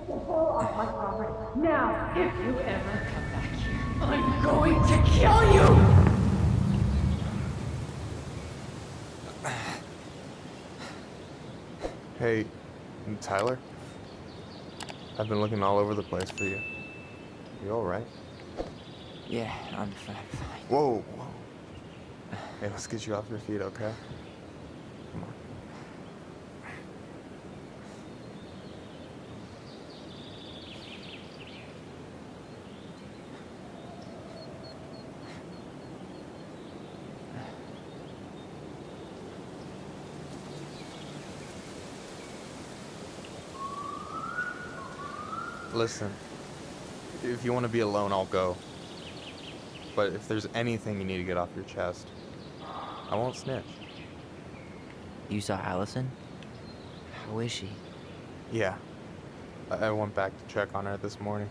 Get the hell off my property. Now, if you ever come back here, I'm going to kill you! Hey, Tyler? I've been looking all over the place for you. You alright? Yeah, I'm fine. Whoa, whoa. Hey, let's get you off your feet, okay? Come on. Listen, if you want to be alone, I'll go. But if there's anything you need to get off your chest, I won't snitch. You saw Alyson? How is she? Yeah, I went back to check on her this morning.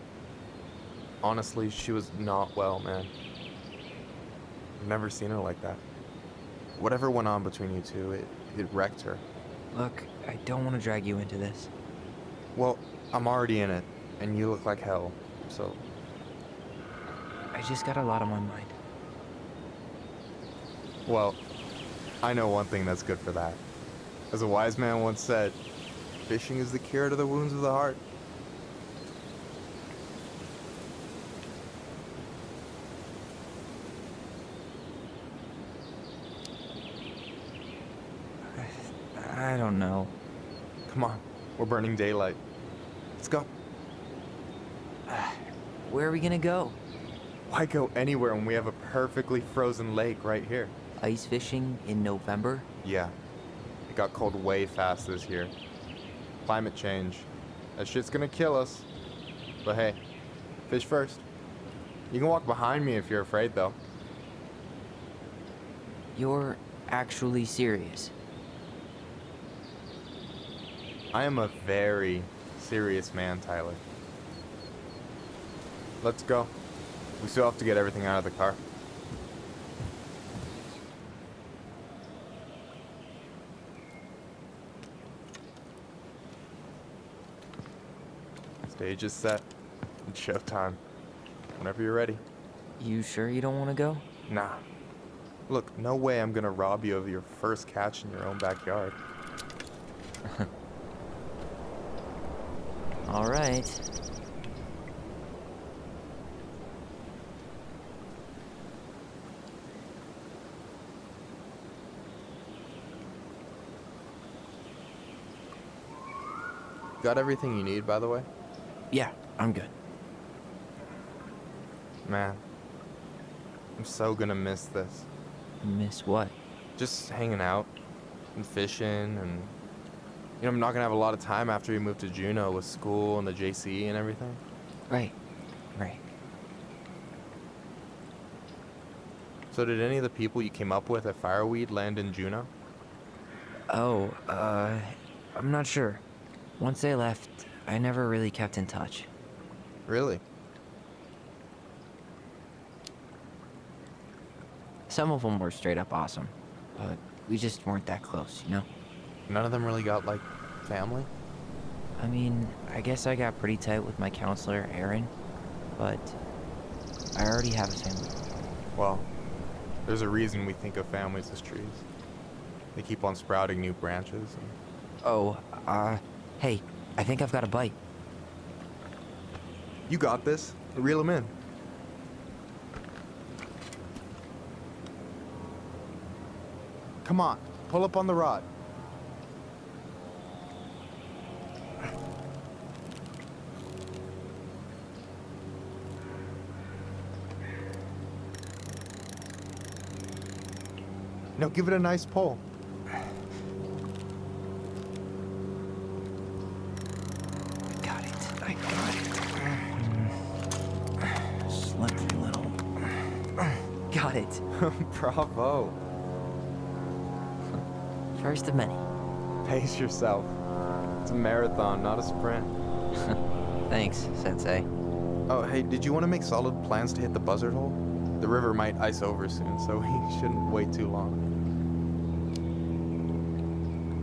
Honestly, she was not well, man. I've never seen her like that. Whatever went on between you two, it wrecked her. Look, I don't want to drag you into this. Well, I'm already in it, and you look like hell, so... I just got a lot on my mind. Well, I know one thing that's good for that. As a wise man once said, fishing is the cure to the wounds of the heart. I don't know. Come on, we're burning daylight. Let's go. Where are we gonna go? Why go anywhere when we have a perfectly frozen lake right here? Ice fishing in November? Yeah, it got cold way fast this year. Climate change. That shit's gonna kill us. But hey, fish first. You can walk behind me if you're afraid, though. You're actually serious? I am a very serious man, Tyler. Let's go. We still have to get everything out of the car. Stage is set. It's showtime. Whenever you're ready. You sure you don't want to go? Nah. Look, no way I'm gonna rob you of your first catch in your own backyard. All right. Got everything you need, by the way? Yeah, I'm good. Man, I'm so gonna miss this. Miss what? Just hanging out and fishing and... You know, I'm not gonna have a lot of time after we move to Juneau with school and the JC and everything. Right. So did any of the people you came up with at Fireweed land in Juneau? Oh, I'm not sure. Once they left, I never really kept in touch. Really? Some of them were straight up awesome, but we just weren't that close, you know? None of them really got, like, family? I mean, I guess I got pretty tight with my counselor, Aaron, but I already have a family. Well, there's a reason we think of families as trees. They keep on sprouting new branches. And... Oh, hey, I think I've got a bite. You got this. Reel them in. Come on, pull up on the rod. Now give it a nice pull. I got it. Slippery little. Got it. Bravo. First of many. Pace yourself. It's a marathon, not a sprint. Thanks, Sensei. Oh, hey, did you want to make solid plans to hit the buzzard hole? The river might ice over soon, so we shouldn't wait too long.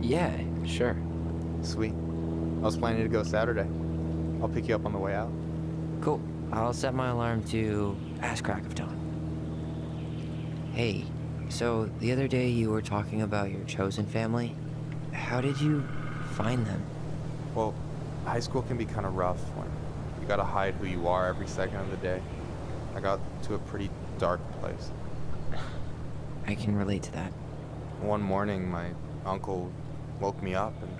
Yeah, sure. Sweet. I was planning to go Saturday. I'll pick you up on the way out. Cool. I'll set my alarm to ass crack of dawn. Hey, so the other day you were talking about your chosen family. How did you find them? Well, high school can be kind of rough when you gotta hide who you are every second of the day. I got to a pretty dark place. I can relate to that. One morning, my uncle woke me up and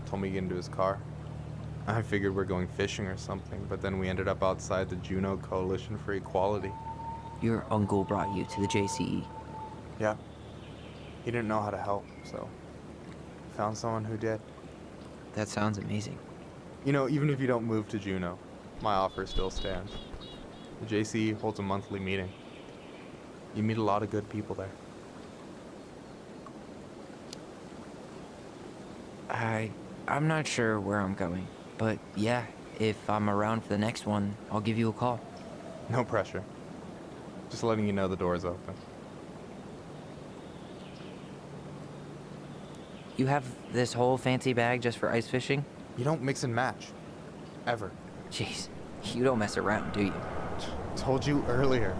told me to get into his car. I figured we're going fishing or something, but then we ended up outside the Juneau Coalition for Equality. Your uncle brought you to the JCE. Yeah. He didn't know how to help, so found someone who did. That sounds amazing. You know, even if you don't move to Juneau, my offer still stands. The JCE holds a monthly meeting. You meet a lot of good people there. I'm not sure where I'm going, but yeah, if I'm around for the next one, I'll give you a call. No pressure. Just letting you know the door's open. You have this whole fancy bag just for ice fishing? You don't mix and match. Ever. Jeez, you don't mess around, do you? Told you earlier.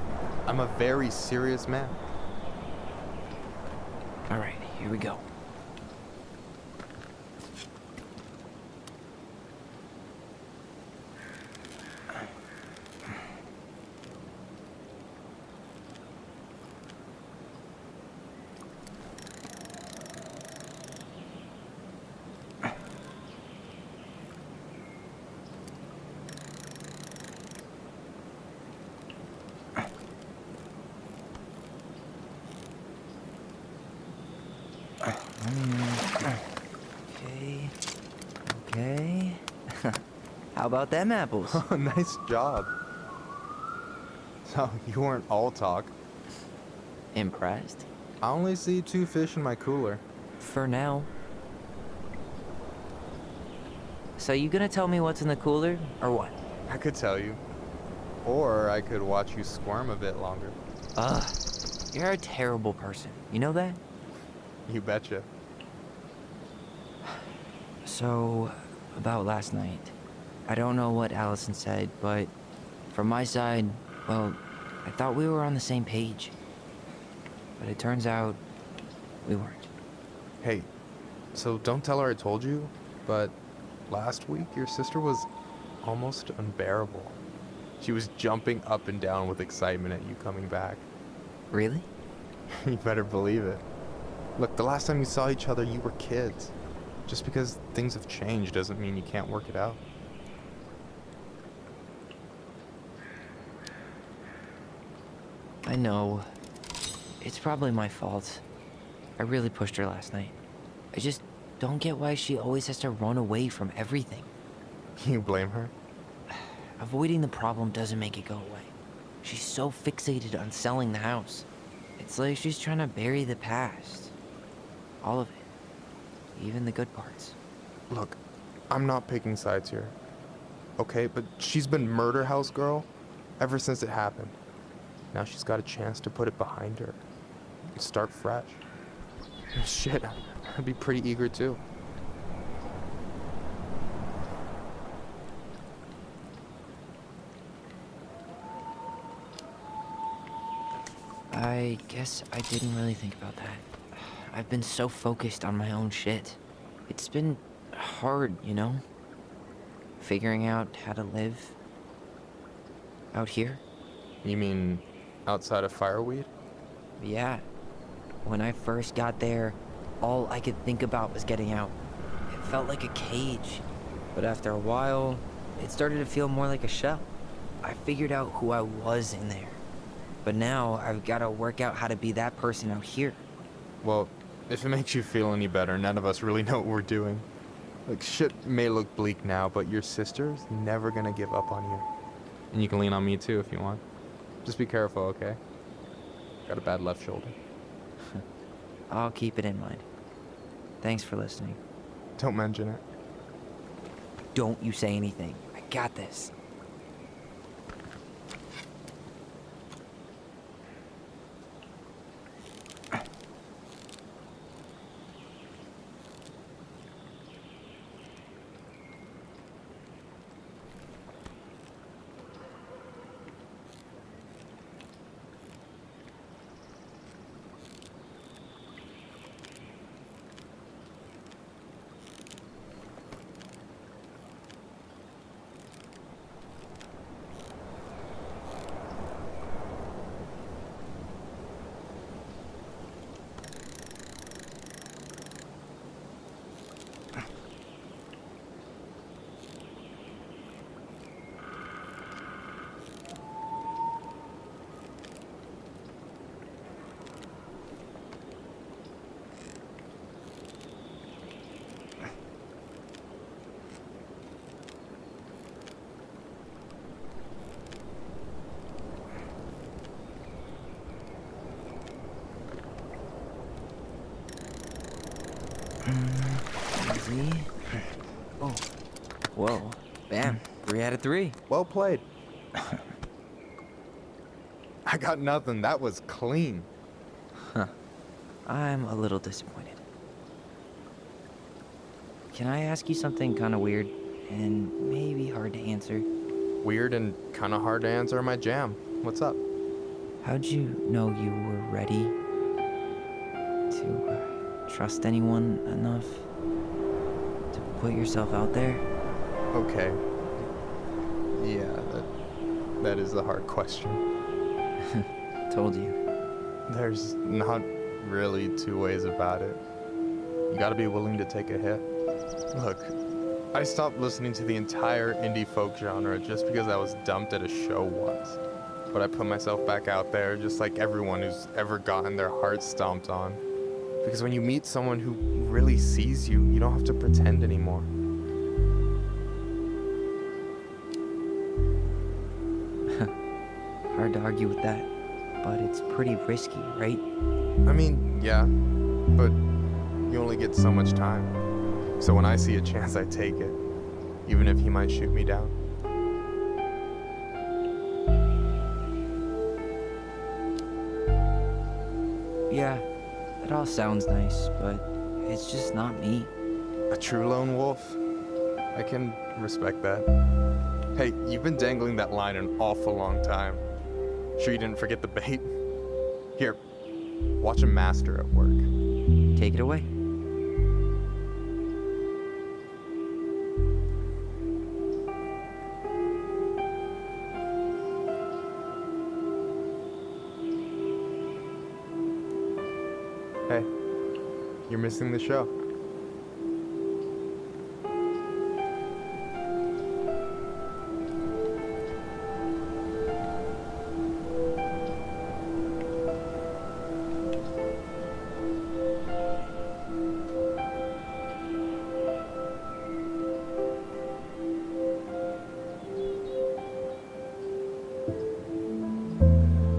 I'm a very serious man. All right, here we go. Okay. How about them apples? Nice job. So, you weren't all talk. Impressed? I only see 2 fish in my cooler. For now. So you gonna tell me what's in the cooler, or what? I could tell you. Or I could watch you squirm a bit longer. Ugh, you're a terrible person. You know that? You betcha. So, about last night. I don't know what Alyson said, but from my side, well, I thought we were on the same page. But it turns out we weren't. Hey, so don't tell her I told you, but last week your sister was almost unbearable. She was jumping up and down with excitement at you coming back. Really? You better believe it. Look, the last time you saw each other, you were kids. Just because things have changed doesn't mean you can't work it out. I know. It's probably my fault. I really pushed her last night. I just don't get why she always has to run away from everything. You blame her? Avoiding the problem doesn't make it go away. She's so fixated on selling the house. It's like she's trying to bury the past. All of it. Even the good parts. Look, I'm not picking sides here. Okay, but she's been murder house girl ever since it happened. Now she's got a chance to put it behind her and start fresh. Shit, I'd be pretty eager too. I guess I didn't really think about that. I've been so focused on my own shit. It's been hard, you know? Figuring out how to live out here. You mean outside of Fireweed? Yeah. When I first got there, all I could think about was getting out. It felt like a cage. But after a while, it started to feel more like a shell. I figured out who I was in there. But now I've got to work out how to be that person out here. Well, if it makes you feel any better, none of us really know what we're doing. Like, shit may look bleak now, but your sister's never gonna give up on you. And you can lean on me too if you want. Just be careful, okay? Got a bad left shoulder. I'll keep it in mind. Thanks for listening. Don't mention it. Don't you say anything. I got this. Easy. Oh. Whoa. Bam. 3 out of 3. Well played. I got nothing. That was clean. Huh. I'm a little disappointed. Can I ask you something kind of weird and maybe hard to answer? Weird and kind of hard to answer my jam. What's up? How'd you know you were ready to trust anyone enough to put yourself out there? Okay. Yeah, that is a hard question. Told you. There's not really two ways about it. You gotta be willing to take a hit. Look, I stopped listening to the entire indie folk genre just because I was dumped at a show once. But I put myself back out there just like everyone who's ever gotten their heart stomped on. Because when you meet someone who really sees you, you don't have to pretend anymore. Hard to argue with that, but it's pretty risky, right? I mean, yeah, but you only get so much time. So when I see a chance, I take it, even if he might shoot me down. Yeah, that all sounds nice, but it's just not me. A true lone wolf? I can respect that. Hey, you've been dangling that line an awful long time. Sure you didn't forget the bait? Here, watch a master at work. Take it away. Hey, you're missing the show.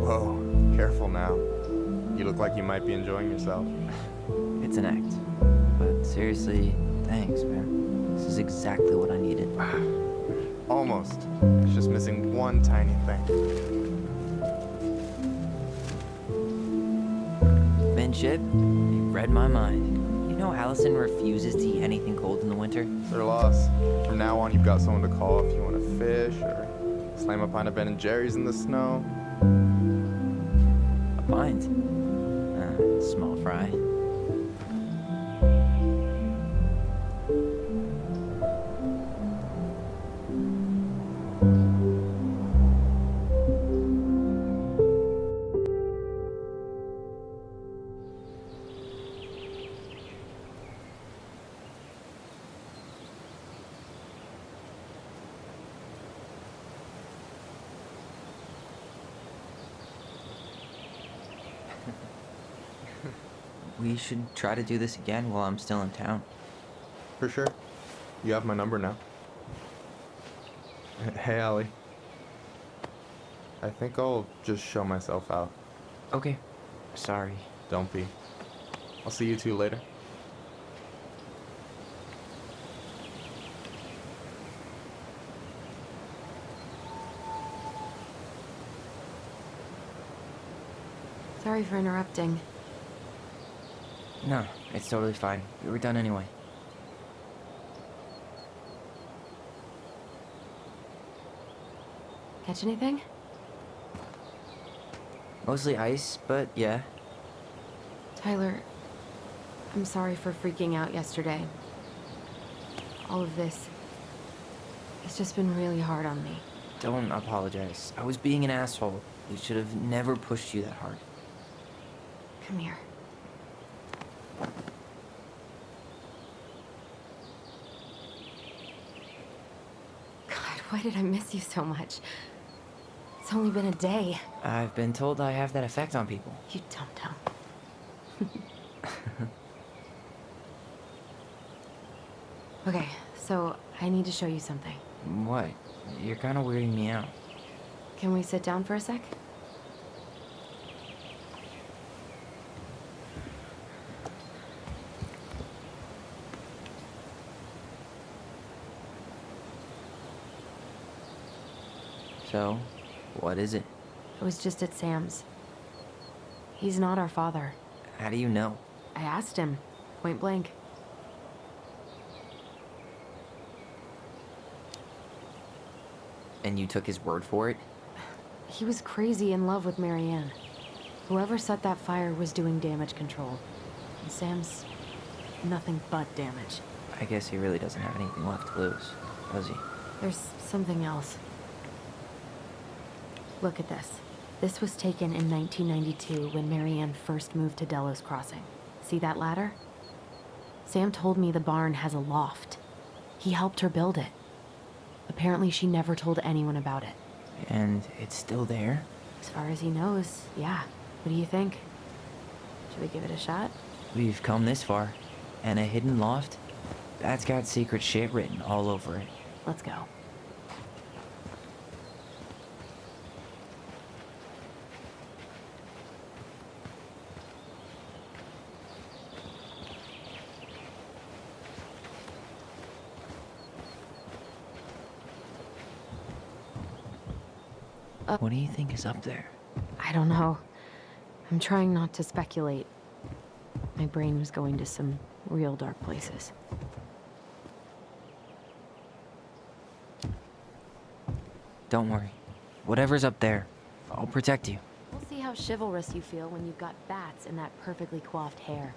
Whoa, careful now. You look like you might be enjoying yourself. It's an act. But seriously, thanks, man. This is exactly what I needed. Almost. It's just missing one tiny thing. Midship, you read my mind. You know Alyson refuses to eat anything cold in the winter? Their loss. From now on, you've got someone to call if you want to fish or slam a pint of Ben & Jerry's in the snow. A pint? Small fry. We should try to do this again while I'm still in town. For sure. You have my number now. Hey, Allie. I think I'll just show myself out. Okay. Sorry. Don't be. I'll see you two later. Sorry for interrupting. No, it's totally fine. We were done anyway. Catch anything? Mostly ice, but yeah. Tyler, I'm sorry for freaking out yesterday. All of this, it's just been really hard on me. Don't apologize. I was being an asshole. We should have never pushed you that hard. Come here. God, why did I miss you so much? It's only been a day. I've been told I have that effect on people. You don't know. Okay, so I need to show you something. What? You're kind of weirding me out. Can we sit down for a sec? So, what is it? I was just at Sam's. He's not our father. How do you know? I asked him, point blank. And you took his word for it? He was crazy in love with Marianne. Whoever set that fire was doing damage control. And Sam's nothing but damage. I guess he really doesn't have anything left to lose, does he? There's something else. Look at this. This was taken in 1992 when Marianne first moved to Delos Crossing. See that ladder? Sam told me the barn has a loft. He helped her build it. Apparently she never told anyone about it. And it's still there? As far as he knows, yeah. What do you think? Should we give it a shot? We've come this far. And a hidden loft? That's got secret shit written all over it. Let's go. What do you think is up there? I don't know. I'm trying not to speculate. My brain was going to some real dark places. Don't worry. Whatever's up there, I'll protect you. We'll see how chivalrous you feel when you've got bats in that perfectly coiffed hair.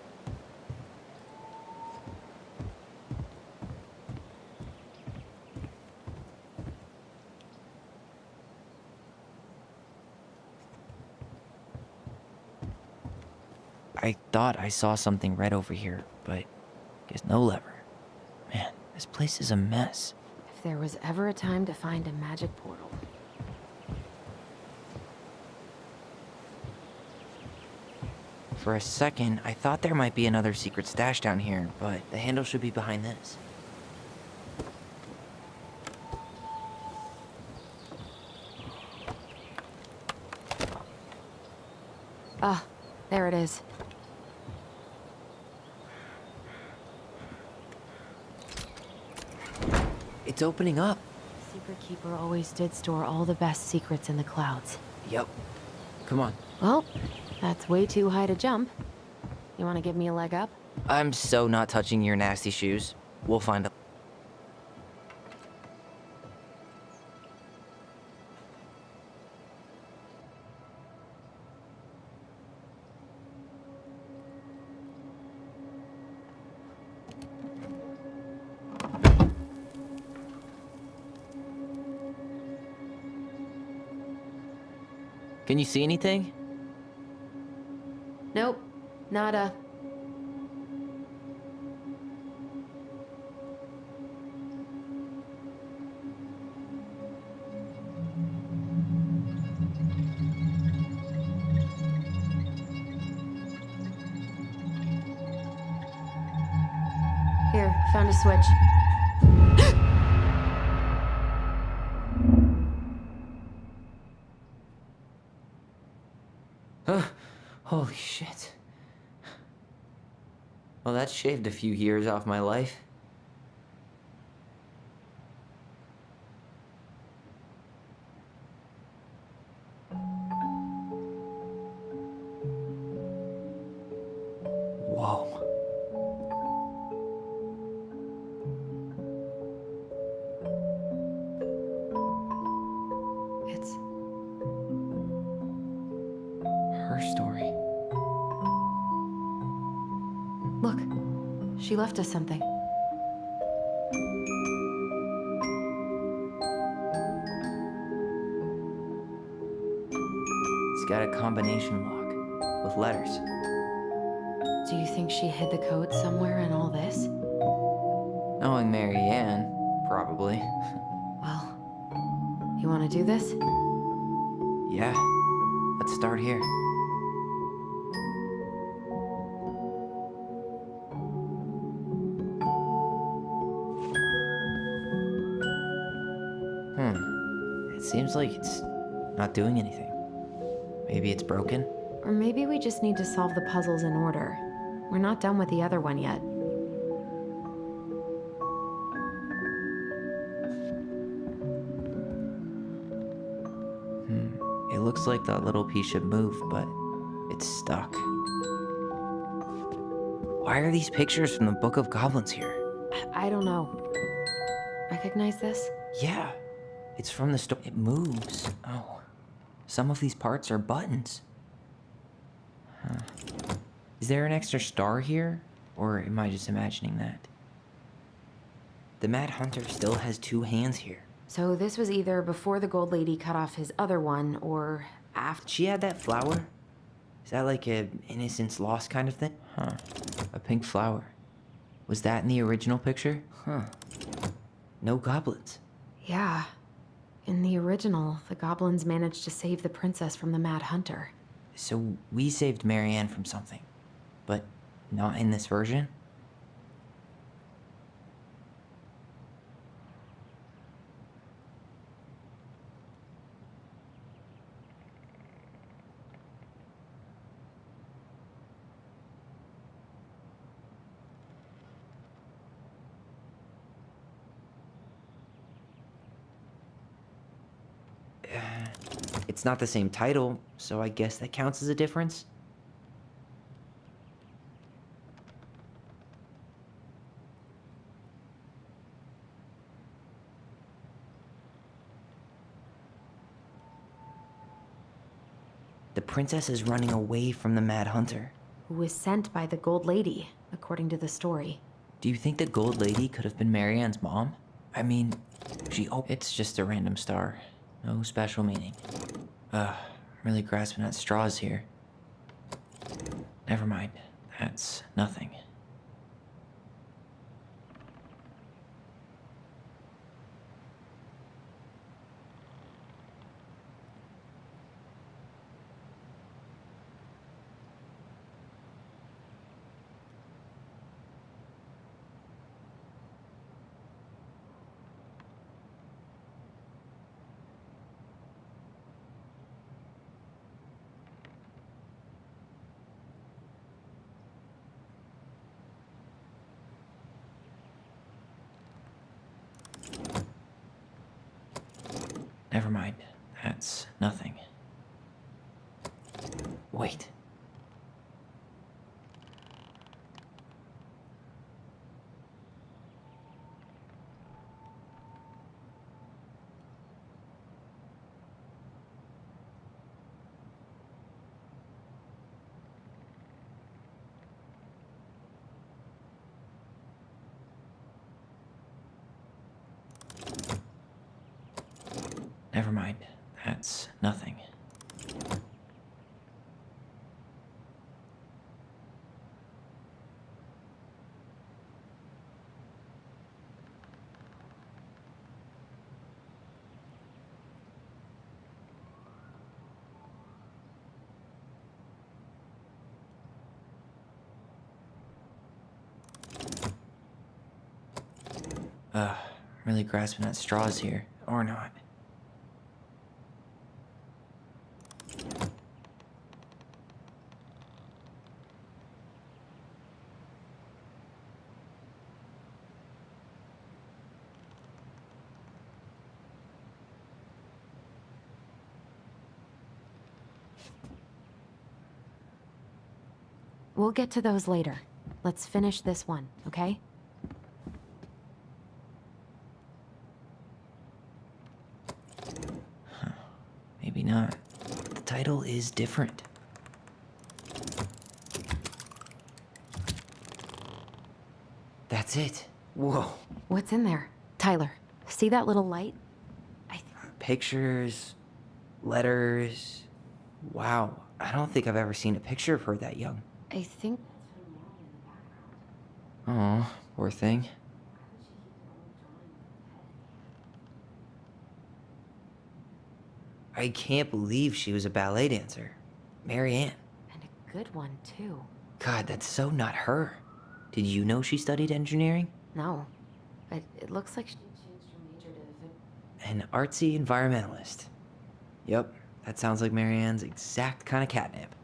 I thought I saw something red over here, but guess no lever. Man, this place is a mess. If there was ever a time to find a magic portal. For a second, I thought there might be another secret stash down here, but the handle should be behind this. Ah, there it is. It's opening up. Secret Keeper always did store all the best secrets in the clouds. Yep. Come on. Well, that's way too high to jump. You want to give me a leg up? I'm so not touching your nasty shoes. We'll find a... Can you see anything? Nope. Nada. Here, found a switch. Holy shit. Well, that shaved a few years off my life. Whoa. It's Her story. Look, she left us something. It's got a combination lock with letters. Do you think she hid the code somewhere in all this? Knowing Marianne, probably. Well, you want to do this? Yeah. Let's start here. It seems like it's not doing anything. Maybe it's broken? Or maybe we just need to solve the puzzles in order. We're not done with the other one yet. looks like that little piece should move, but it's stuck. Why are these pictures from the Book of Goblins here? I don't know. Recognize this? Yeah, it's from the story. It moves. Oh, some of these parts are buttons. Huh. Is there an extra star here? Or am I just imagining that? The Mad Hunter still has 2 hands here. So this was either before the gold lady cut off his other one, or after. She had that flower? Is that like a innocence lost kind of thing? Huh. A pink flower. Was that in the original picture? Huh. No goblins. Yeah. In the original, the goblins managed to save the princess from the Mad Hunter. So we saved Marianne from something, but not in this version? It's not the same title, so I guess that counts as a difference. The princess is running away from the Mad Hunter. Who was sent by the gold lady, according to the story. Do you think the Gold Lady could have been Marianne's mom? I mean, it's just a random star. No special meaning. I'm really grasping at straws here. Never mind. That's nothing. Never mind. That's nothing. Wait. Never mind. That's nothing. Really grasping at straws here, or not. We'll get to those later. Let's finish this one, okay? Maybe not. The title is different. That's it. Whoa. What's in there? Tyler, see that little light? Pictures, letters. Wow, I don't think I've ever seen a picture of her that young. I think... Oh, poor thing. I can't believe she was a ballet dancer. Marianne. And a good one, too. God, that's so not her. Did you know she studied engineering? No, but it looks like she changed her major to... An artsy environmentalist. Yep, that sounds like Marianne's exact kind of catnip.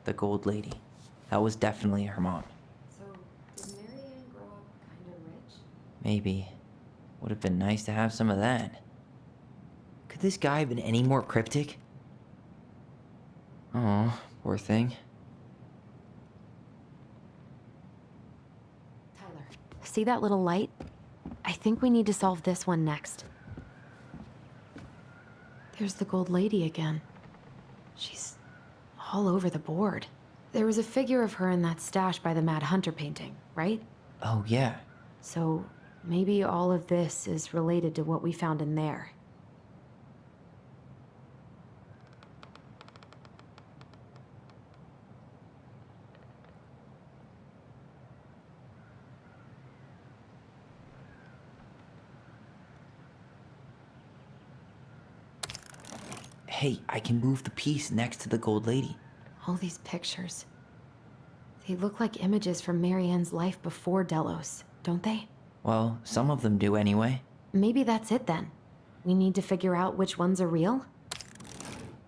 The Gold Lady. That was definitely her mom. So, did Marianne grow up kinda rich? Maybe. Would have been nice to have some of that. Could this guy have been any more cryptic? Oh, poor thing. Tyler, see that little light? I think we need to solve this one next. There's the gold lady again. She's all over the board. There was a figure of her in that stash by the Mad Hunter painting, right? Oh, yeah. So maybe all of this is related to what we found in there. Hey, I can move the piece next to the gold lady. All these pictures. They look like images from Marianne's life before Delos, don't they? Well, some of them do anyway. Maybe that's it then. We need to figure out which ones are real?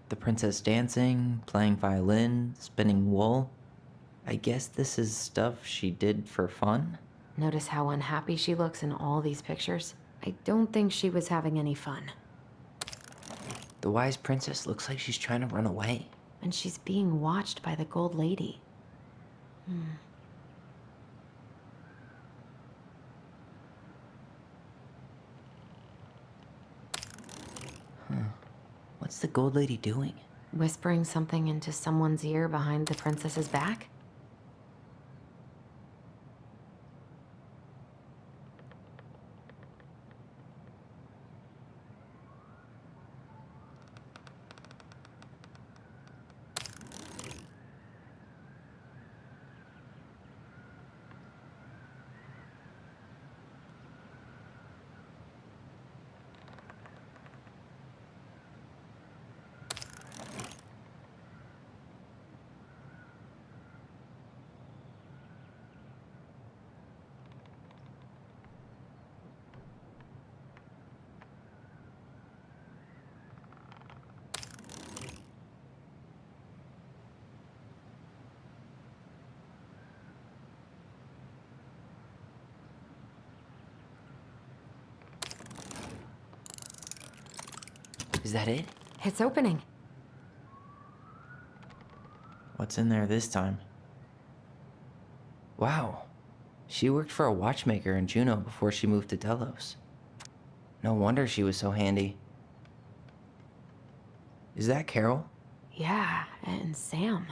The princess dancing, playing violin, spinning wool. I guess this is stuff she did for fun? Notice how unhappy she looks in all these pictures? I don't think she was having any fun. The wise princess looks like she's trying to run away. And she's being watched by the gold lady. What's the gold lady doing? Whispering something into someone's ear behind the princess's back? Is that it? It's opening. What's in there this time? Wow. She worked for a watchmaker in Juneau before she moved to Delos. No wonder she was so handy. Is that Carol? Yeah, and Sam.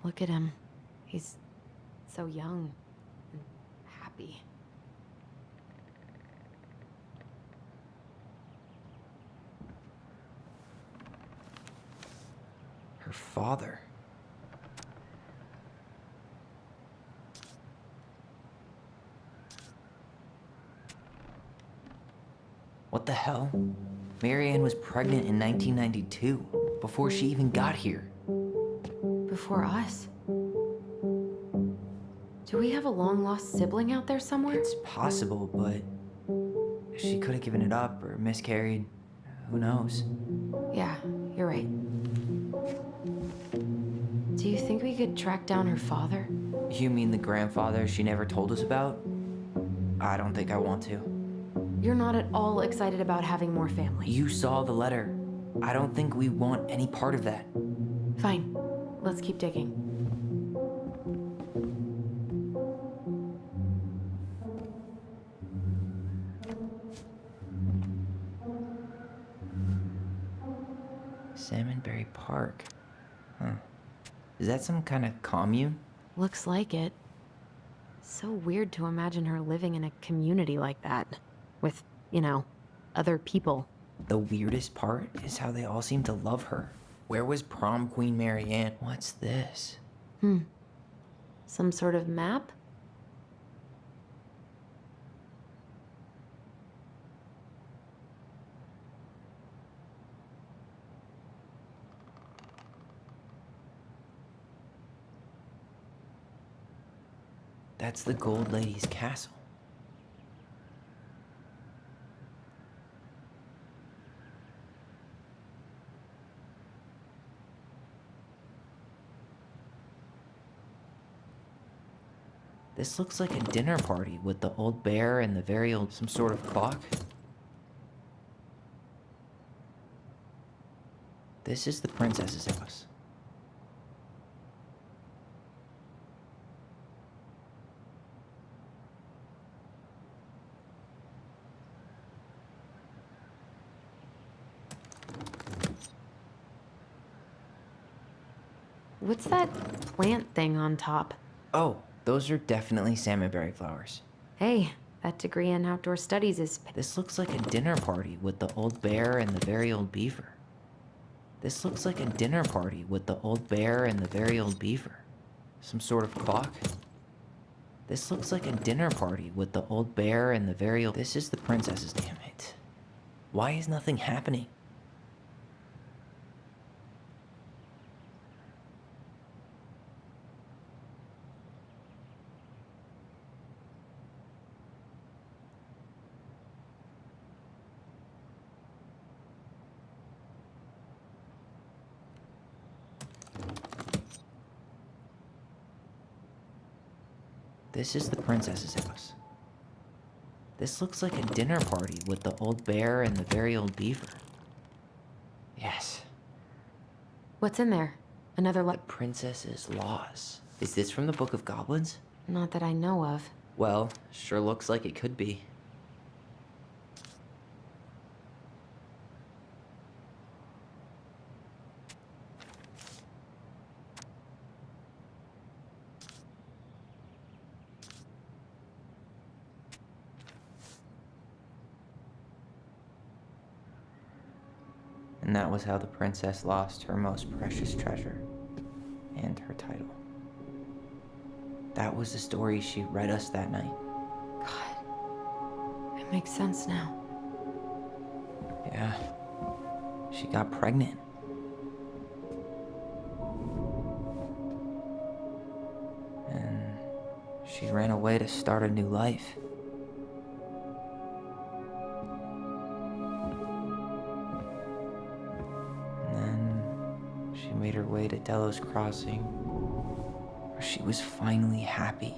Look at him. He's so young and happy. Her father. What the hell? Marianne was pregnant in 1992, before she even got here. Before us? Do we have a long-lost sibling out there somewhere? It's possible, but she could have given it up or miscarried. Who knows? Yeah, you're right. Do you think we could track down her father? You mean the grandfather she never told us about? I don't think I want to. You're not at all excited about having more family. You saw the letter. I don't think we want any part of that. Fine. Let's keep digging. Salmonberry Park. Huh. Is that some kind of commune? Looks like it. So weird to imagine her living in a community like that. With, other people. The weirdest part is how they all seem to love her. Where was prom queen Marianne? What's this? Some sort of map? That's the Gold Lady's castle. This looks like a dinner party with the old bear and the very old... some sort of clock? This is the princess's house. What's that plant thing on top? Oh, those are definitely salmonberry flowers. Hey, that degree in outdoor studies is... This looks like a dinner party with the old bear and the very old beaver. This looks like a dinner party with the old bear and the very old beaver. Some sort of clock? This looks like a dinner party with the old bear and the very old... This is the princess's, damn it. Why is nothing happening? This is the princess's house. This looks like a dinner party with the old bear and the very old beaver. Yes. What's in there? Another The princess's laws. Is this from the Book of Goblins? Not that I know of. Well, sure looks like it could be. And that was how the princess lost her most precious treasure and her title. That was the story she read us that night. God, it makes sense now. Yeah, she got pregnant. And she ran away to start a new life. And then she made her way to Delos Crossing, where she was finally happy.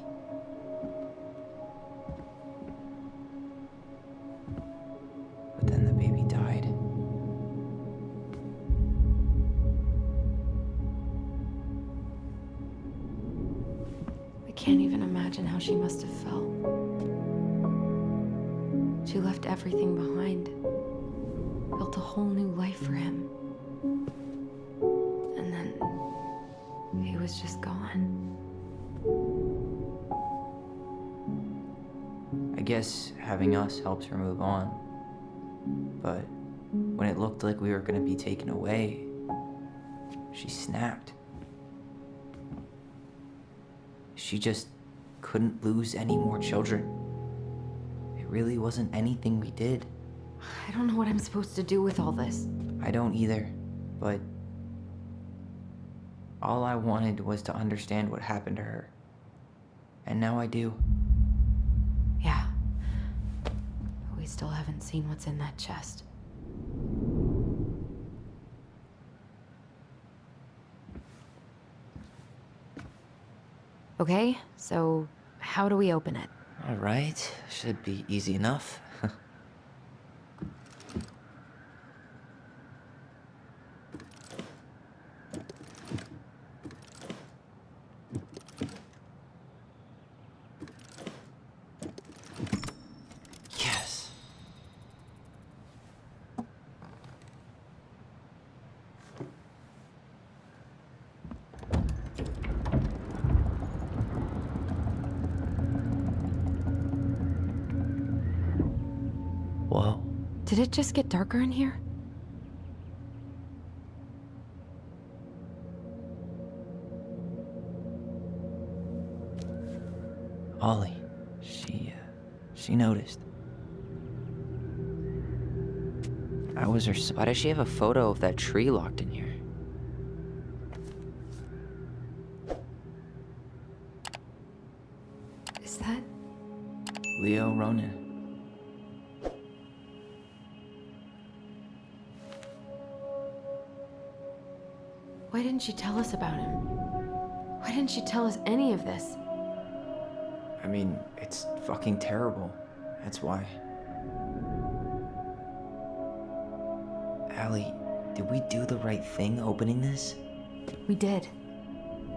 But then the baby died. I can't even imagine how she must have felt. She left everything behind, built a whole new life for him. And then he was just gone. I guess having us helped her move on. But when it looked like we were gonna be taken away, she snapped. She just couldn't lose any more children. It really wasn't anything we did. I don't know what I'm supposed to do with all this. I don't either, but all I wanted was to understand what happened to her. And now I do. Yeah. But we still haven't seen what's in that chest. Okay, so how do we open it? All right, should be easy enough. Yes. Whoa. Did it just get darker in here? Ollie, she noticed. I was her. Why does she have a photo of that tree locked in here? Is that... Leo Ronan. Why didn't she tell us about him? Why didn't she tell us any of this? I mean, it's fucking terrible. That's why. Allie, did we do the right thing opening this? We did.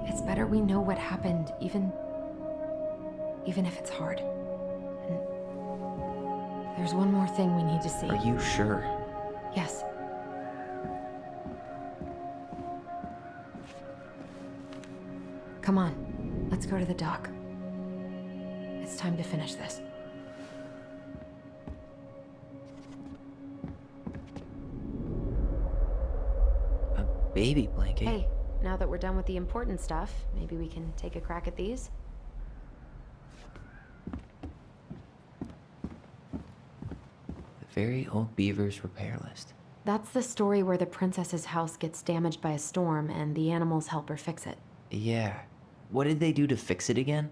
It's better we know what happened, even if it's hard. And there's one more thing we need to see. Are you sure? Yes. Come on, let's go to the dock. It's time to finish this. A baby blanket? Hey, now that we're done with the important stuff, maybe we can take a crack at these? The Very Old Beaver's repair list. That's the story where the princess's house gets damaged by a storm and the animals help her fix it. Yeah. What did they do to fix it again?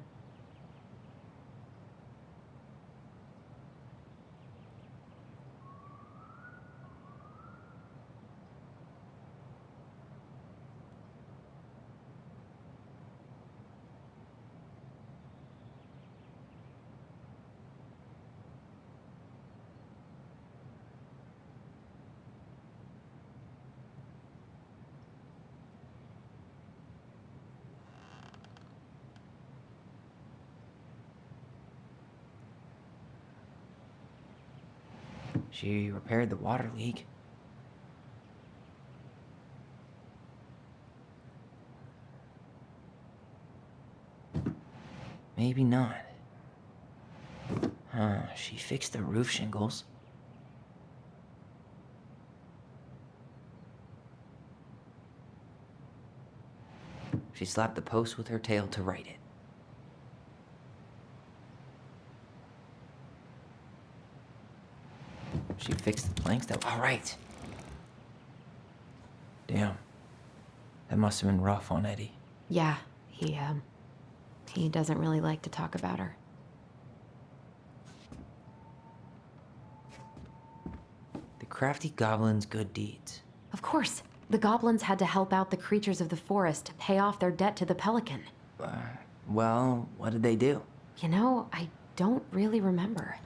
She repaired the water leak. Maybe not. She fixed the roof shingles. She slapped the post with her tail to right it. She fixed the planks that... All right. Damn. That must have been rough on Eddie. Yeah, he doesn't really like to talk about her. The crafty goblin's good deeds. Of course, the goblins had to help out the creatures of the forest to pay off their debt to the pelican. Well, what did they do? You know, I don't really remember.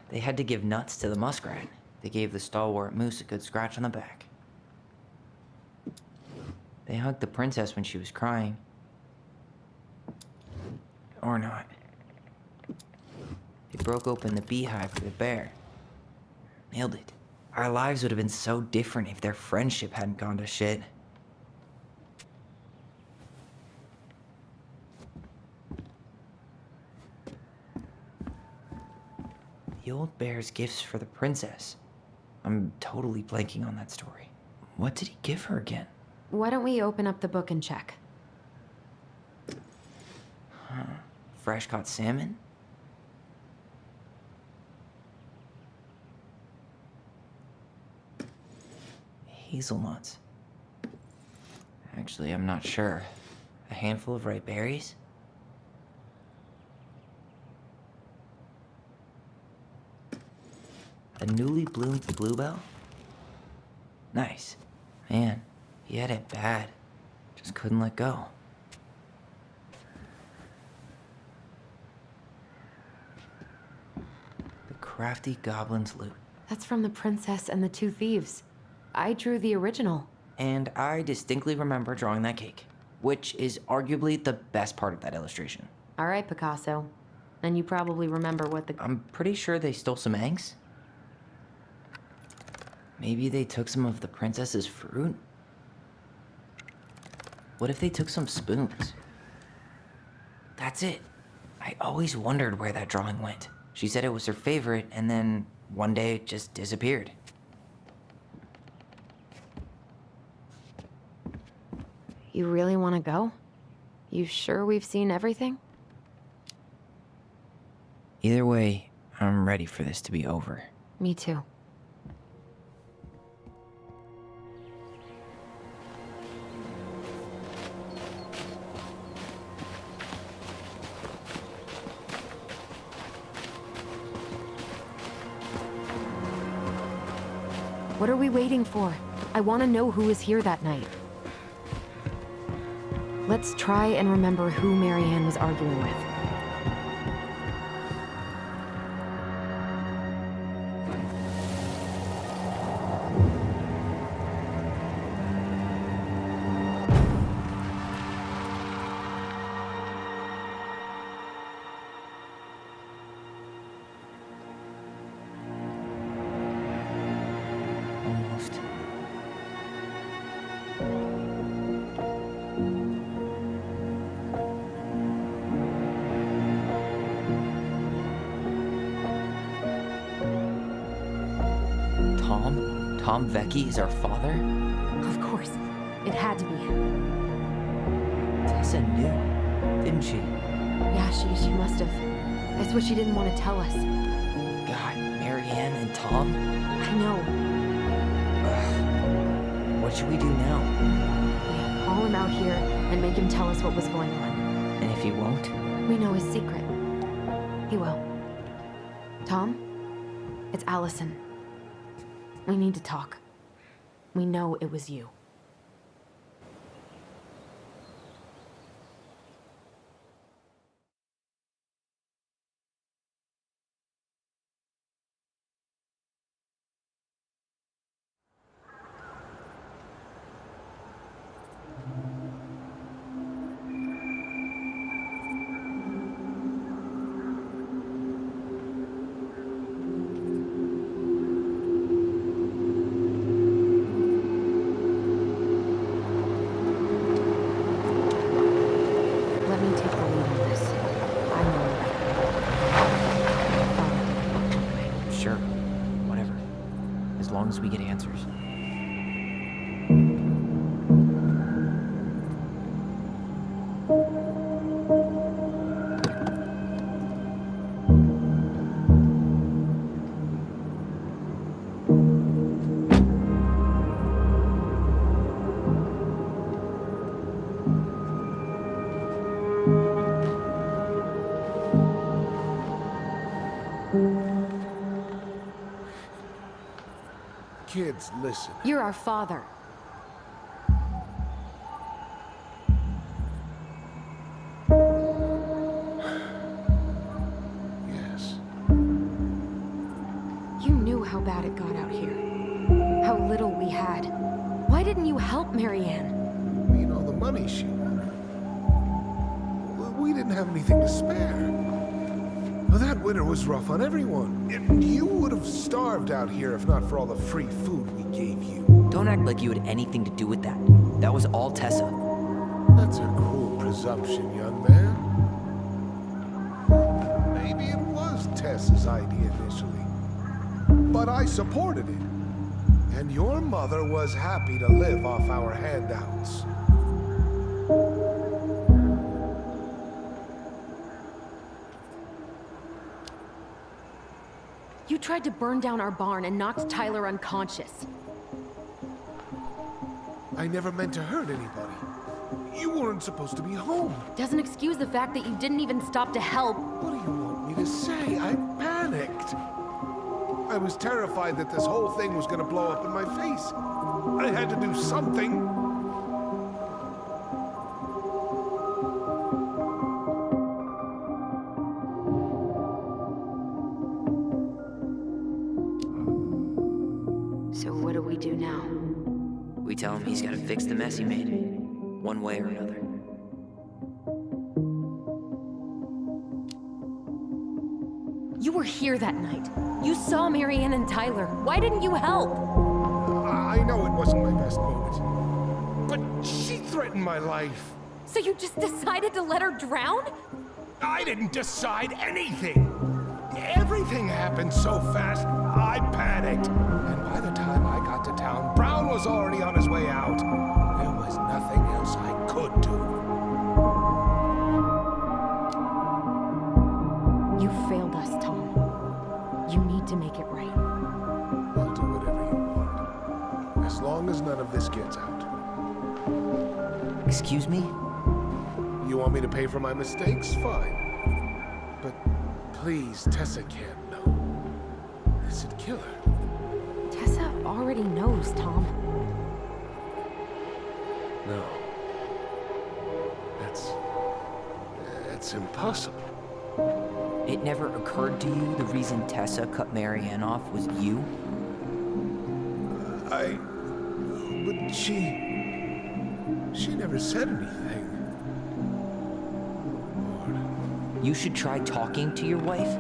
They had to give nuts to the muskrat. They gave the stalwart moose a good scratch on the back. They hugged the princess when she was crying. Or not. They broke open the beehive for the bear. Nailed it. Our lives would have been so different if their friendship hadn't gone to shit. The old bear's gifts for the princess. I'm totally blanking on that story. What did he give her again? Why don't we open up the book and check? Fresh caught salmon? Hazelnuts. Actually, I'm not sure. A handful of ripe berries? A newly bloomed bluebell? Nice. Man, he had it bad. Just couldn't let go. The crafty goblin's loot. That's from The Princess and the Two Thieves. I drew the original. And I distinctly remember drawing that cake, which is arguably the best part of that illustration. All right, Picasso. And you probably remember what the... I'm pretty sure they stole some eggs. Maybe they took some of the princess's fruit? What if they took some spoons? That's it. I always wondered where that drawing went. She said it was her favorite, and then one day it just disappeared. You really want to go? You sure we've seen everything? Either way, I'm ready for this to be over. Me too. What are we waiting for? I want to know who was here that night. Let's try and remember who Marianne was arguing with. Tom? Tom Vecchi is our father? Of course. It had to be him. Tessa knew, didn't she? Yeah, she must have. That's what she didn't want to tell us. God, Marianne and Tom? I know. What should we do now? Yeah, call him out here and make him tell us what was going on. And if he won't? We know his secret. He will. Tom? It's Alyson. We need to talk. We know it was you. Let me take the lead on this. I know. Sure, whatever. As long as we get answers. Kids, listen. You're our father. Yes. You knew how bad it got out here. How little we had. Why didn't you help Marianne? I mean, all the money she wanted. We didn't have anything to spare. Well, that winter was rough on everyone. You would have starved out here if not for all the free food we gave you. Don't act like you had anything to do with that. That was all Tessa. That's a cruel presumption, young man. Maybe it was Tess's idea initially. But I supported it. And your mother was happy to live off our handouts. You tried to burn down our barn and knocked Tyler unconscious. I never meant to hurt anybody. You weren't supposed to be home. Doesn't excuse the fact that you didn't even stop to help. What do you want me to say? I panicked. I was terrified that this whole thing was gonna blow up in my face. I had to do something. So what do we do now? We tell him he's gotta fix the mess he made. One way or another. You were here that night. You saw Marianne and Tyler. Why didn't you help? I know it wasn't my best moment. But she threatened my life. So you just decided to let her drown? I didn't decide anything. Everything happened so fast, I panicked. And by the time I got to town, Brown was already on his way out. There was nothing else I could do. You failed us, Tom. You need to make it right. I'll do whatever you want. As long as none of this gets out. Excuse me? You want me to pay for my mistakes? Fine. But please, Tessa can't know. This'd kill her. Tessa already knows, Tom. No. That's impossible. It never occurred to you the reason Tessa cut Marianne off was you? But she never said anything. Lord. You should try talking to your wife.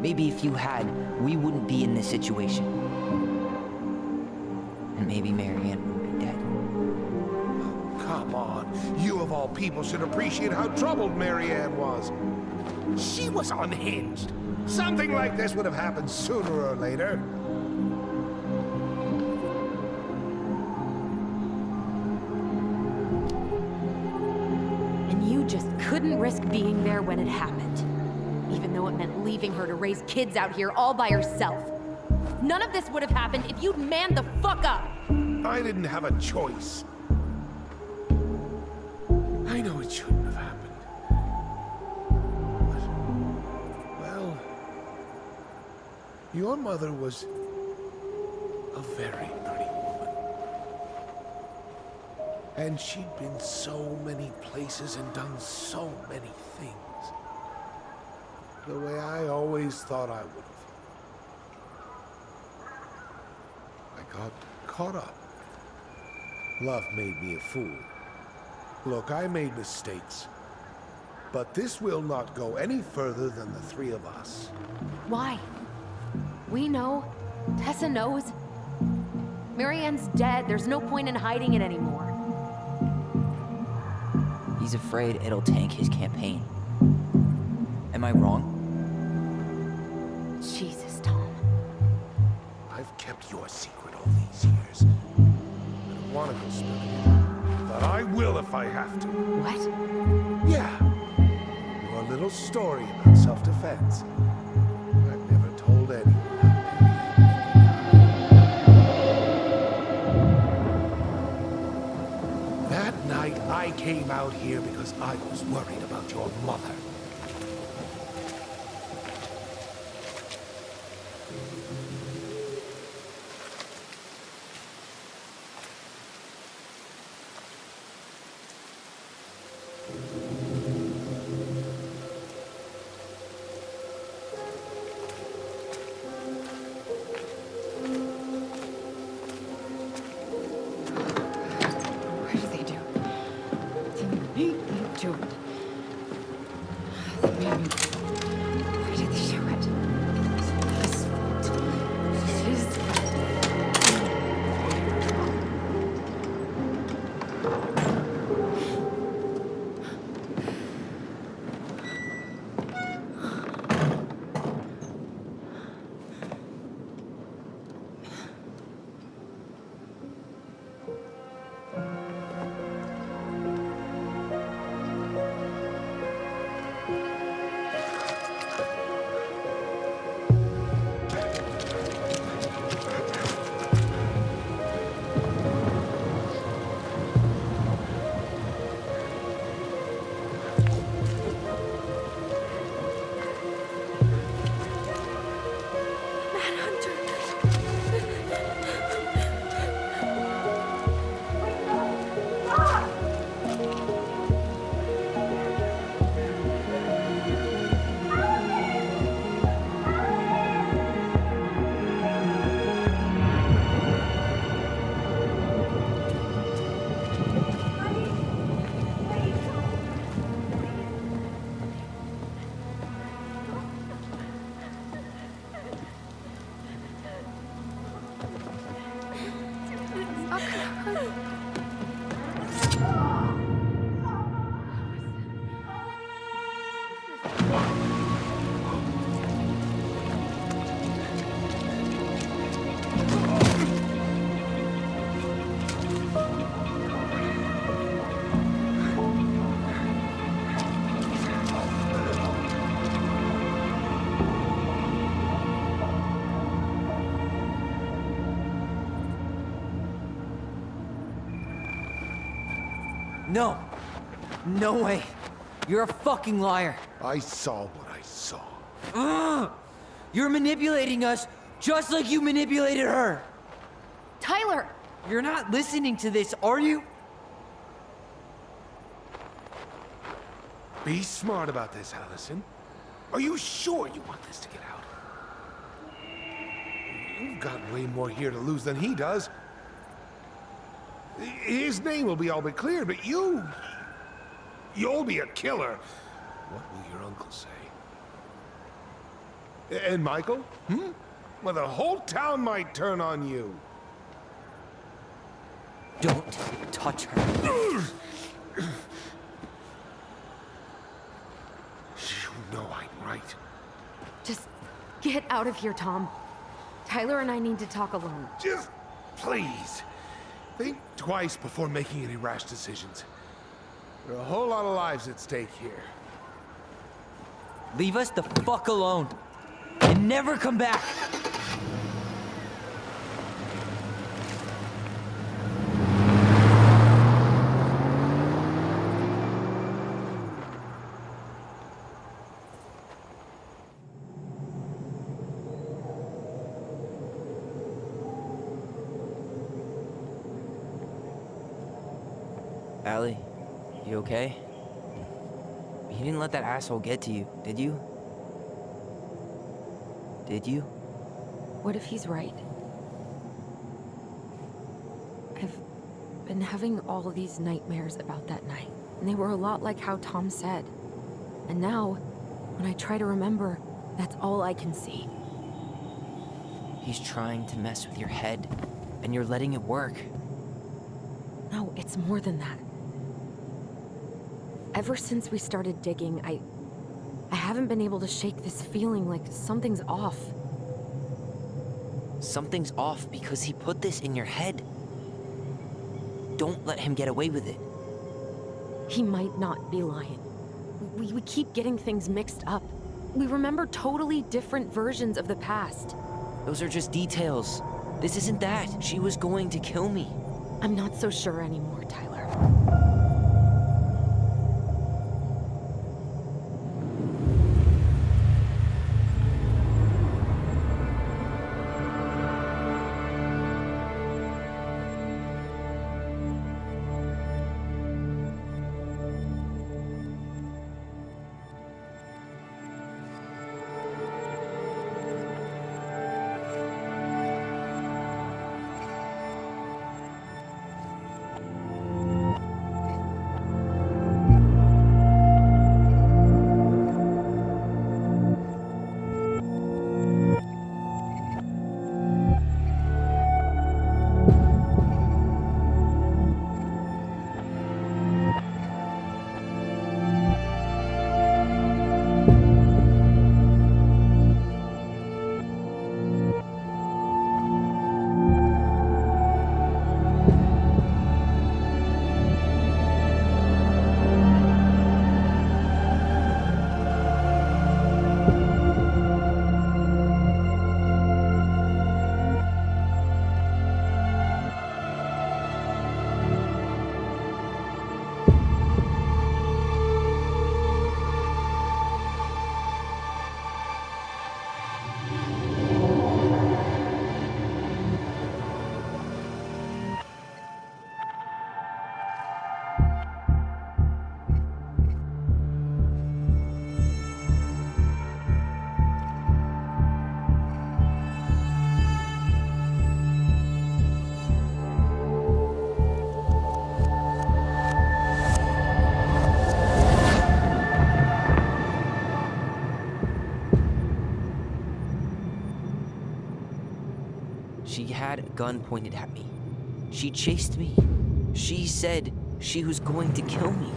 Maybe if you had, we wouldn't be in this situation. And maybe Marianne wouldn't be dead. Come on. You of all people should appreciate how troubled Marianne was. She was unhinged. Something like this would have happened sooner or later. just couldn't risk being there when it happened. Even though it meant leaving her to raise kids out here all by herself. None of this would have happened if you'd manned the fuck up! I didn't have a choice. I know it shouldn't have happened. But, well, your mother was a very pretty woman. And she'd been so many places and done so many things. The way I always thought I would have. I got caught up. Love made me a fool. Look, I made mistakes. But this will not go any further than the three of us. Why? We know. Tessa knows. Marianne's dead. There's no point in hiding it anymore. He's afraid it'll tank his campaign. Am I wrong? Jesus, Tom. I've kept your secret all these years. I don't want to go spilling it, but I will if I have to. What? Yeah. Your little story about self-defense. I've never told anyone how That night, I came out here because I was worried about your mother. What did they do? They made me do it. They made me. Why did they do it? This is. No. No way. You're a fucking liar. I saw what I saw. Ugh! You're manipulating us just like you manipulated her. Tyler! You're not listening to this, are you? Be smart about this, Alyson. Are you sure you want this to get out? You've got way more here to lose than he does. His name will be all but cleared, but you'll be a killer. What will your uncle say? And Michael? Hmm? Well, the whole town might turn on you. Don't touch her. You know I'm right. Just get out of here, Tom. Tyler and I need to talk alone. Just please, think twice before making any rash decisions. There are a whole lot of lives at stake here. Leave us the fuck alone. And never come back. Allie, you okay? You didn't let that asshole get to you, did you? Did you? What if he's right? I've been having all these nightmares about that night, and they were a lot like how Tom said. And now, when I try to remember, that's all I can see. He's trying to mess with your head, and you're letting it work. No, it's more than that. Ever since we started digging, I haven't been able to shake this feeling like something's off. Something's off because he put this in your head. Don't let him get away with it. He might not be lying. We keep getting things mixed up. We remember totally different versions of the past. Those are just details. This isn't that. She was going to kill me. I'm not so sure anymore, Tyler. She had a gun pointed at me. She chased me. She said she was going to kill me.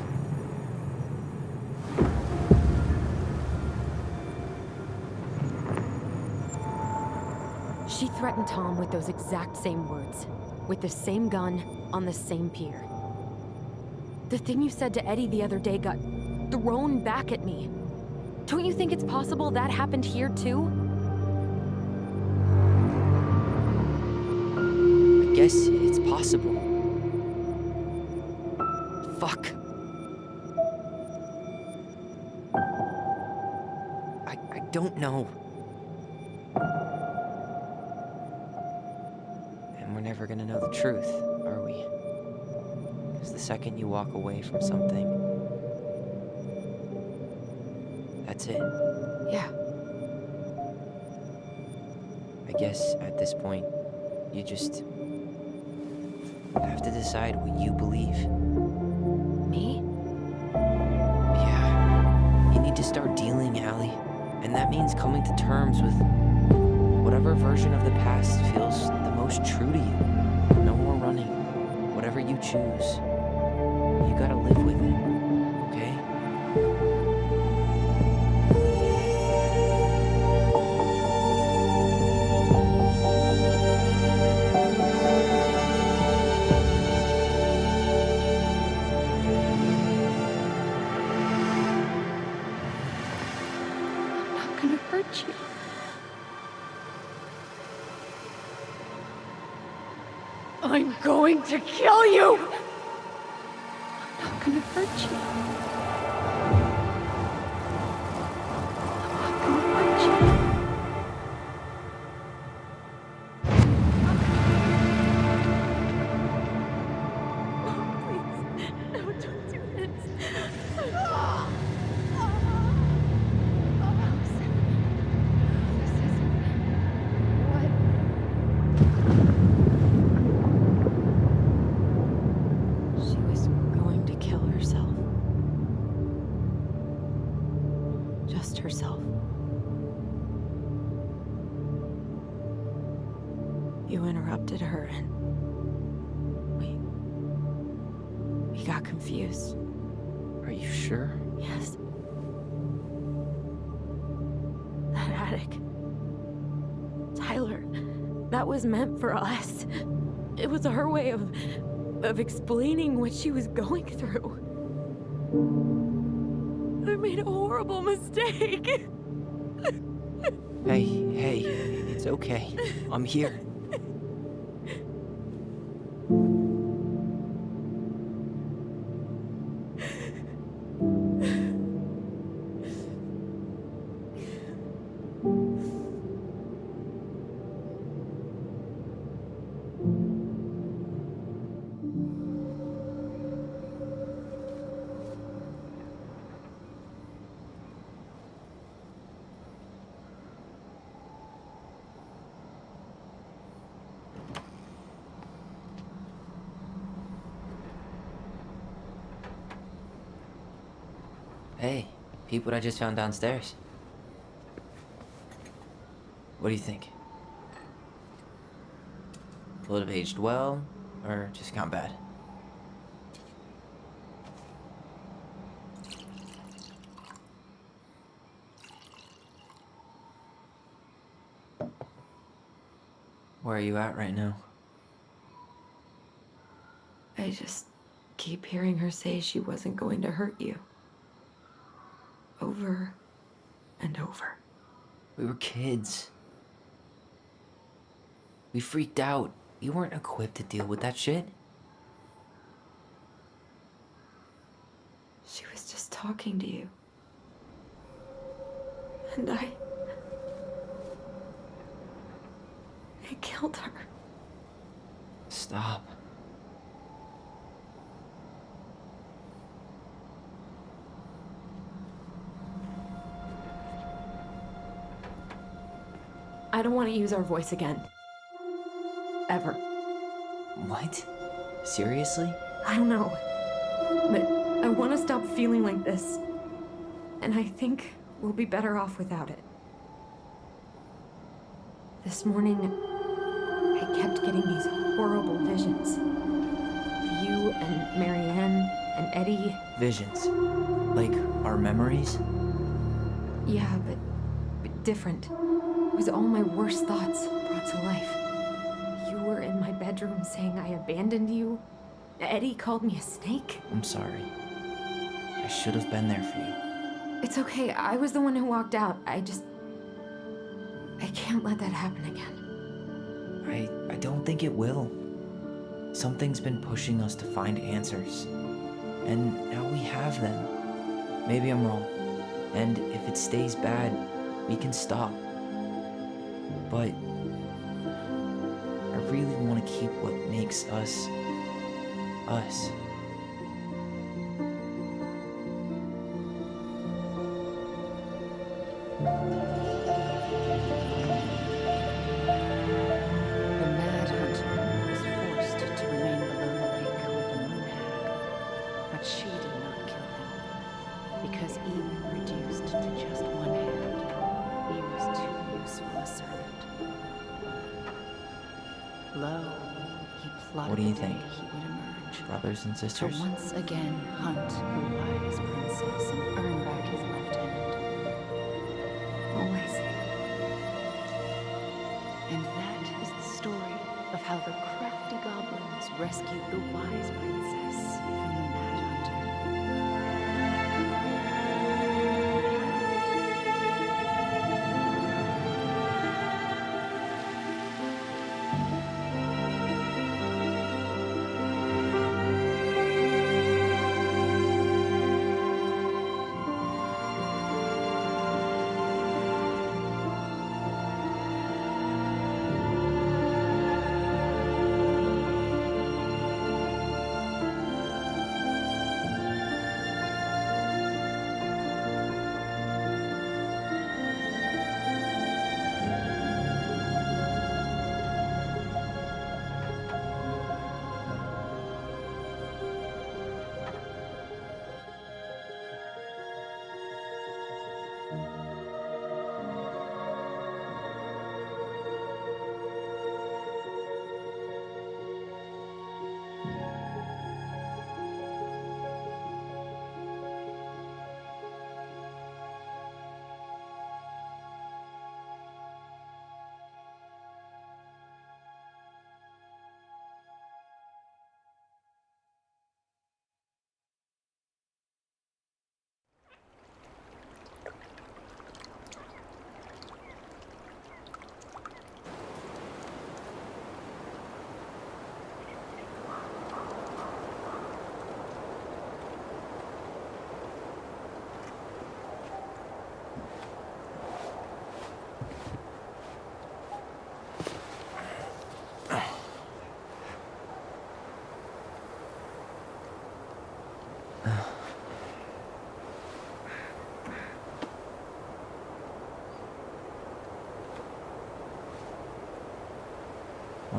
She threatened Tom with those exact same words, with the same gun, on the same pier. The thing you said to Eddie the other day got thrown back at me. Don't you think it's possible that happened here too? I guess it's possible. Fuck. I don't know. And we're never gonna know the truth, are we? Because the second you walk away from something, that's it. Yeah. I guess at this point, you just have to decide what you believe. Me? Yeah. You need to start dealing, Allie. And that means coming to terms with whatever version of the past feels the most true to you. No more running. Whatever you choose, you gotta live with it, okay? gonna hurt you. I'm going to kill you! I'm not gonna hurt you. I'm not gonna hurt you. Please, no, don't do this. She was going to kill herself. Just herself. You interrupted her and we got confused. Are you sure? Yes. That attic. Tyler, that was meant for us. It was her way of explaining what she was going through. I made a horrible mistake. Hey, it's okay. I'm here. Hey, peep what I just found downstairs. What do you think? Will it have aged well, or just gone bad? Where are you at right now? I just keep hearing her say she wasn't going to hurt you. Over and over. We were kids. We freaked out. You weren't equipped to deal with that shit. She was just talking to you. And I killed her. Stop. I don't want to use our voice again. Ever. What? Seriously? I don't know. But I want to stop feeling like this. And I think we'll be better off without it. This morning, I kept getting these horrible visions. Of you and Marianne and Eddie. Visions? Like our memories? Yeah, but different. It was all my worst thoughts brought to life. You were in my bedroom saying I abandoned you. Eddie called me a snake. I'm sorry. I should have been there for you. It's okay. I was the one who walked out. I can't let that happen again. I don't think it will. Something's been pushing us to find answers. And now we have them. Maybe I'm wrong. And if it stays bad, we can stop. But I really want to keep what makes us, us. The mad hunter was forced to remain below the lake with the moon hag, but she did not kill him, because even reduced to just one hand, he was too useful a servant. Lo, he plotted What do you the think? day he would emerge, Brothers and to sisters? once again hunt the wise princess and earn back his left hand. Always. And that is the story of how the crafty goblins rescued the wise princess from the mad hunter.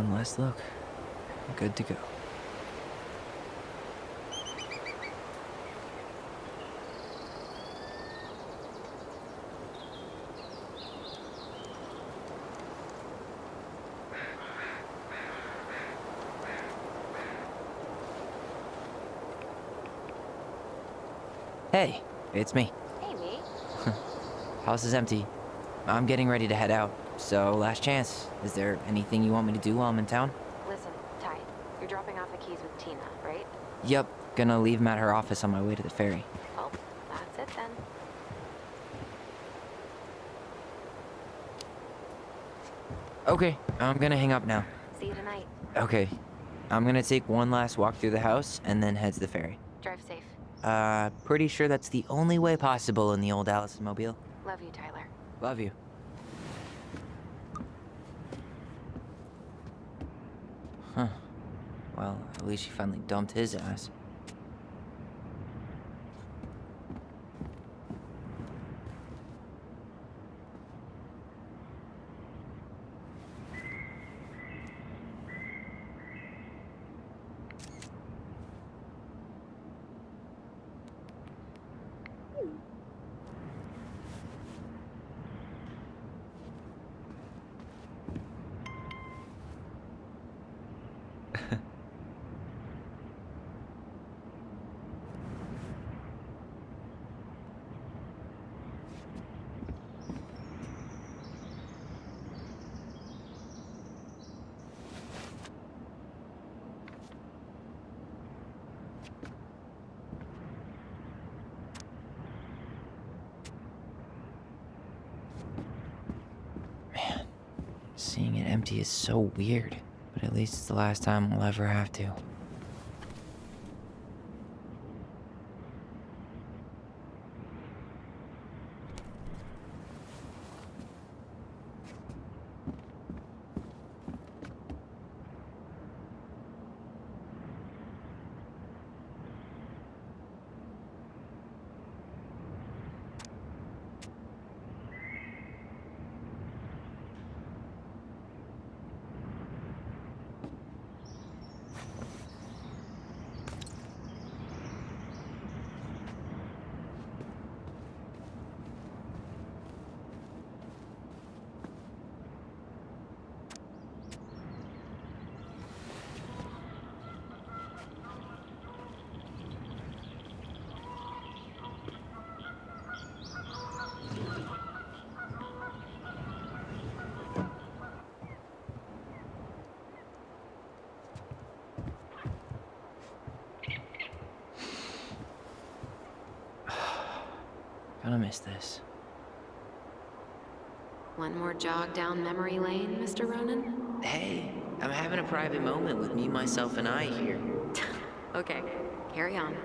One last look. Good to go. Hey, it's me. Hey, me. House is empty. I'm getting ready to head out, so last chance. Is there anything you want me to do while I'm in town? Listen, Ty, you're dropping off the keys with Tina, right? Yep, gonna leave them at her office on my way to the ferry. Well, that's it then. Okay, I'm gonna hang up now. See you tonight. Okay, I'm gonna take one last walk through the house and then head to the ferry. Drive safe. Pretty sure that's the only way possible in the old Alyson mobile. Love you, Tyler. Love you. Huh. Well, at least she finally dumped his ass. Seeing it empty is so weird, but at least it's the last time we'll ever have to. Gonna miss this. One more jog down memory lane, Mr. Ronan? Hey, I'm having a private moment with me, myself, and I here. Okay, carry on.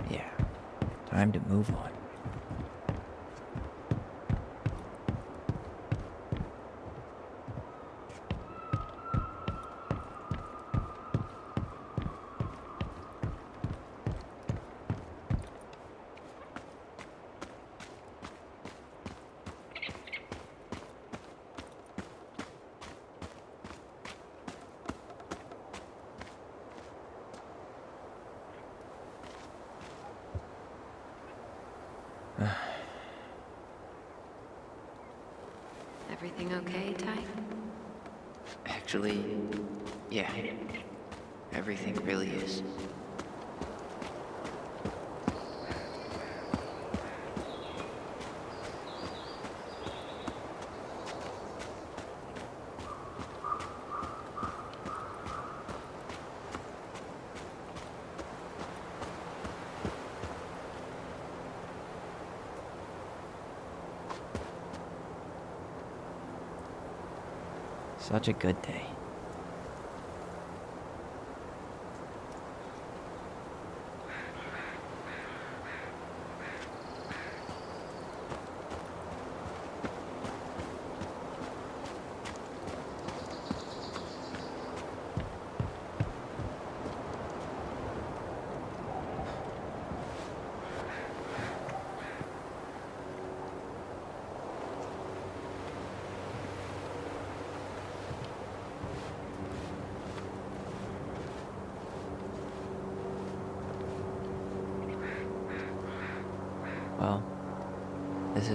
Yeah, time to move on. Everything okay, Ty? Actually, yeah. Everything really is. Such a good day.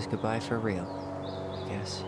was goodbye for real, I guess.